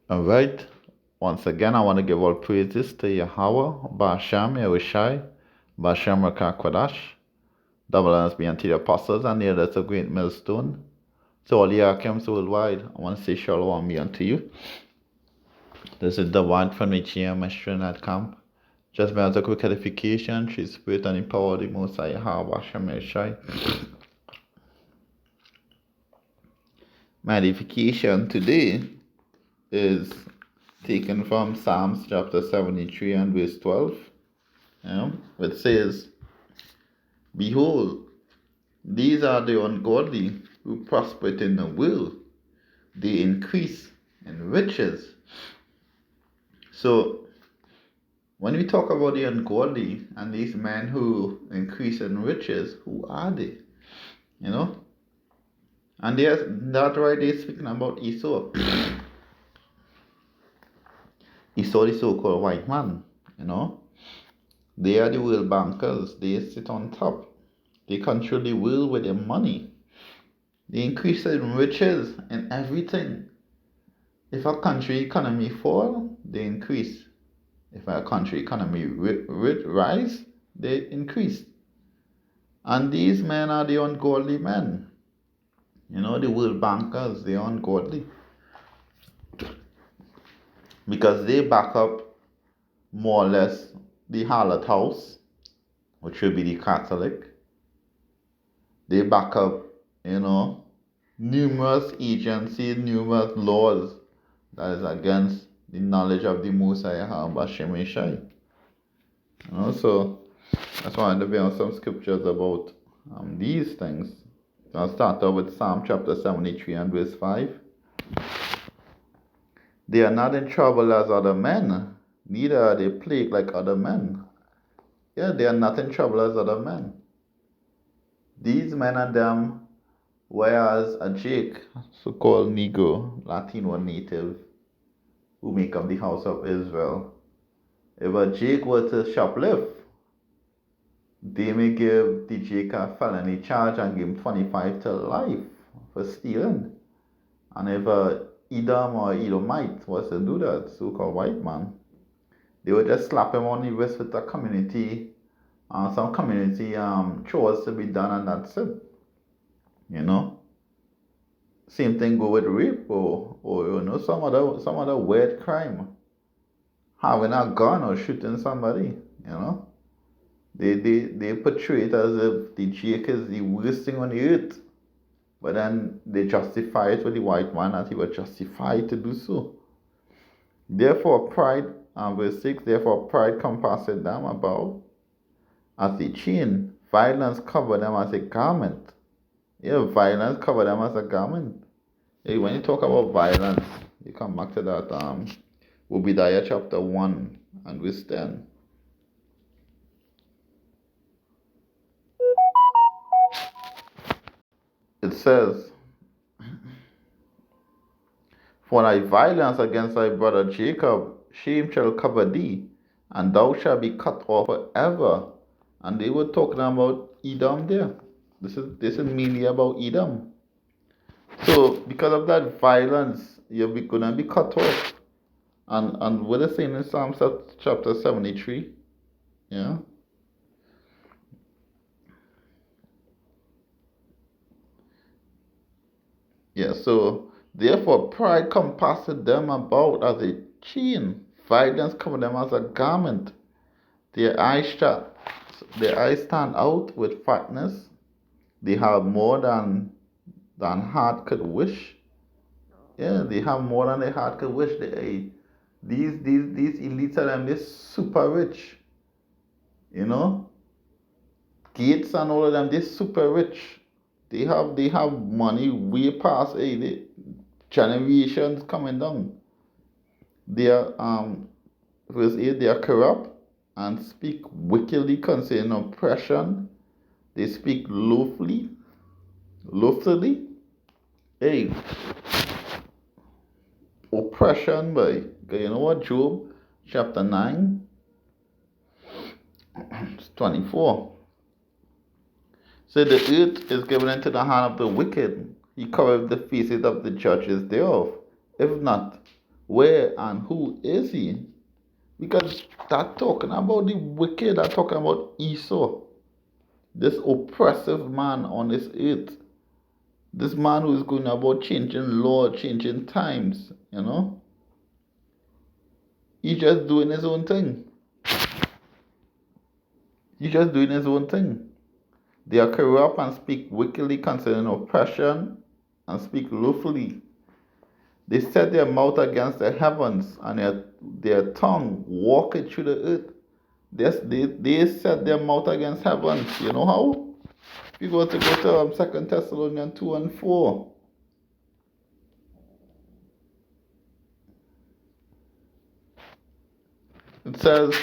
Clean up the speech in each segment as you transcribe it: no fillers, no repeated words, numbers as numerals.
All right. Once again, I want to give all praises to Yahweh, Basham, Yahushai, Basham Rakakwadash. Double honors be unto the apostles and the elders of great millstone. To all the Akims worldwide, I want to say shalom be unto you. This is the one from which I am ministering at camp. Just by as a quick edification, through spirit and in power of the Most High Yahweh, Basham, Yahushai. My edification today is taken from Psalms chapter 73 and verse 12, which says, Behold, these are the ungodly who prosper in the world, they increase in riches. So, when we talk about the ungodly and these men who increase in riches, who are they? And that's why they're speaking about Esau. Esau, the so-called white man. They are the world bankers. They sit on top. They control the world with their money. They increase in riches and everything. If a country economy fall, they increase. If a country economy rise, they increase. And these men are the ungodly men. The world bankers, they are ungodly. Because they back up more or less the harlot house, which will be the Catholic. They back up, numerous agencies, numerous laws that is against the knowledge of the Most High Hashem Shai. So that's why to be on some scriptures about these things. I'll start off with Psalm chapter 73 and verse 5. They are not in trouble as other men, neither are they plagued like other men. Yeah, they are not in trouble as other men. These men are them, whereas a Jake, so-called Negro, Latino native, who make up the house of Israel, if a Jake were to shoplift, they may give the Jake a felony charge and give him 25 to life for stealing. And if a Edom or Edomite was to do that, so-called white man, they would just slap him on the wrist with a community, some community chores to be done, and that's it. Same thing go with rape or some other weird crime. Having a gun or shooting somebody, They portray it as if the Jake is the worst thing on the earth. But then they justify it with the white man as he was justified to do so. Therefore, pride, verse 6, therefore pride compasseth them about as a chain. Violence cover them as a garment. Yeah, violence cover them as a garment. Hey, when you talk about violence, you come back to that Obadiah chapter 1 and verse 10. It says, For thy violence against thy brother Jacob, shame shall cover thee, and thou shalt be cut off forever. And they were talking about Edom there. This is mainly about Edom. So because of that violence, you're gonna be cut off. And what is saying in Psalm chapter 73? Yeah. Yeah, so therefore pride compasseth them about as a chain, violence cover them as a garment. Their eyes stand out with fatness. They have more than heart could wish. Yeah, they have more than their heart could wish. These elites are them, they're super rich. Gates and all of them, they're super rich. They have money way past the generations coming down. They are verse 8, they are corrupt and speak wickedly concerning oppression. They speak loftily. Hey, oppression by, you know what, Job chapter 9, 24. So the earth is given into the hand of the wicked. He covereth the faces of the judges thereof. If not, Where and who is he? Because that talking about the wicked, that talking about Esau, this oppressive man on this earth, this man who is going about changing law, changing times, He's just doing his own thing. He's just doing his own thing. They are corrupt and speak wickedly concerning oppression and speak lothfully. They set their mouth against the heavens and their tongue walketh through the earth. They set their mouth against heavens. You know how? If you go to 2 Thessalonians 2 and 4. It says,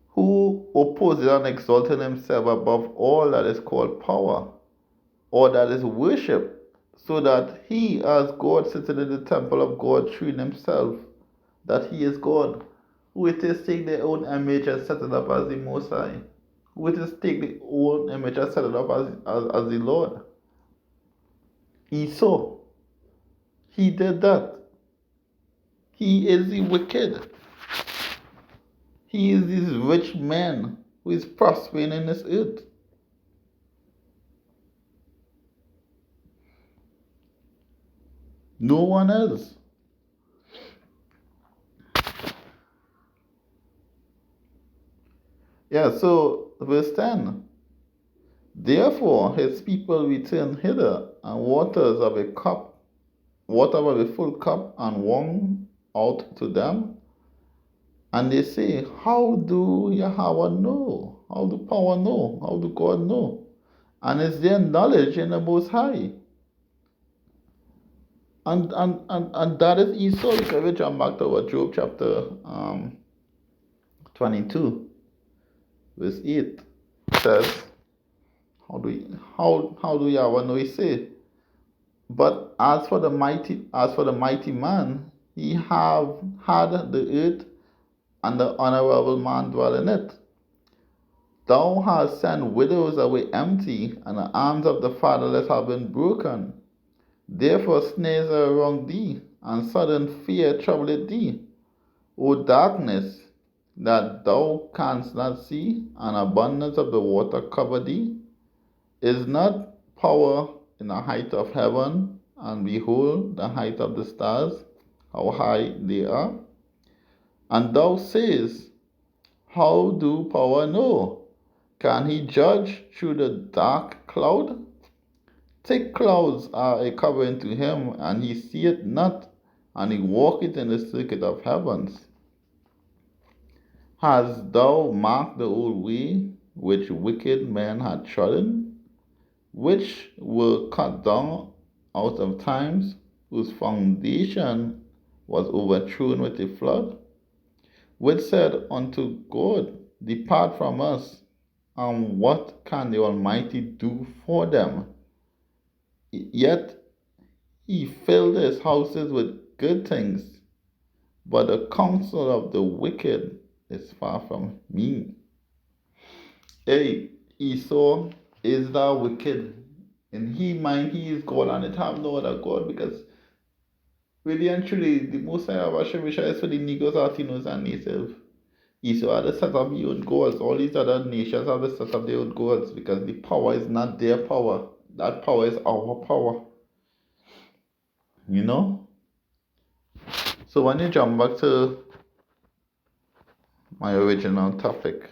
who opposes and exalted himself above all that is called power, or that is worship, so that he as God sitting in the temple of God shewing himself that he is God, who it is take their own image and set it up as the Most High, who it is take their own image and set it up as the Lord. Esau, he did that. He is the wicked. He is this rich man who is prospering in this earth. No one else. Yeah, so verse 10. Therefore his people return hither, and water of a full cup, and wrung out to them. And they say, how do Yahweh know? How do power know? How do God know? And is there knowledge in the Most High? And that is Esau. If we jump back to what Job chapter 22, verse 8 says, how do Yahweh know? He say, but as for the mighty man, he have had the earth, and the honorable man dwell in it. Thou hast sent widows away empty, and the arms of the fatherless have been broken. Therefore snares are around thee, and sudden fear troubleth thee. O darkness, that thou canst not see, and abundance of the water cover thee. Is not power in the height of heaven, and behold the height of the stars, how high they are? And thou sayest, how do power know? Can he judge through the dark cloud? Thick clouds are a covering to him, and he seeth not, and he walketh in the circuit of heavens. Hast thou marked the old way which wicked men had trodden, which were cut down out of times, whose foundation was overthrown with a flood? Which said unto God, depart from us, and what can the Almighty do for them? Yet he filled his houses with good things, but the counsel of the wicked is far from me. Hey, Esau is thou wicked. In his mind, he is God, and it have no other God, because really and truly, the Most High of Hashem is for the Negroes, Latinos, and native. Esau had to set up your own gods. All these other nations have to set up their own gods, because the power is not their power. That power is our power. You know? So when you jump back to my original topic,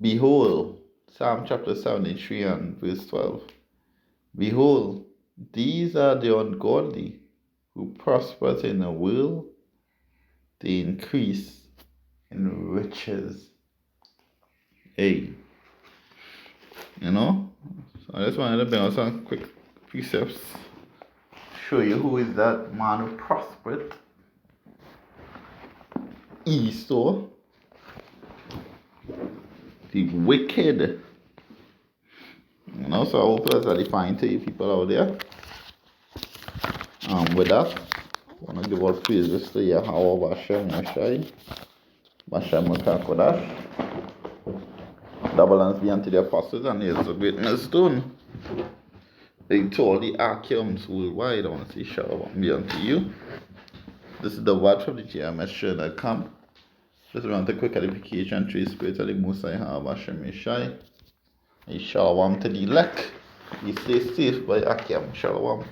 behold, Psalm chapter 73 and verse 12. Behold, these are the ungodly who prosper in the world, they increase in riches. Hey, so I just wanted to bring out some quick precepts, show you who is that man who prospered. Esau, the wicked. So I hope that's defined to you people out there. With that, I want to give all praises to Yahweh Bashem Mashai, Bashem Makakodash. Double hands be unto the apostles and here's the great millstone. They told the Archeums worldwide. I want to say shalom be unto you. This is the word from the GMS Shred Camp. Just want a quick edification to the Spirit of the Most High Hashem Yeshai. Shalom to the elect. Be stay safe by Akim. Shalom.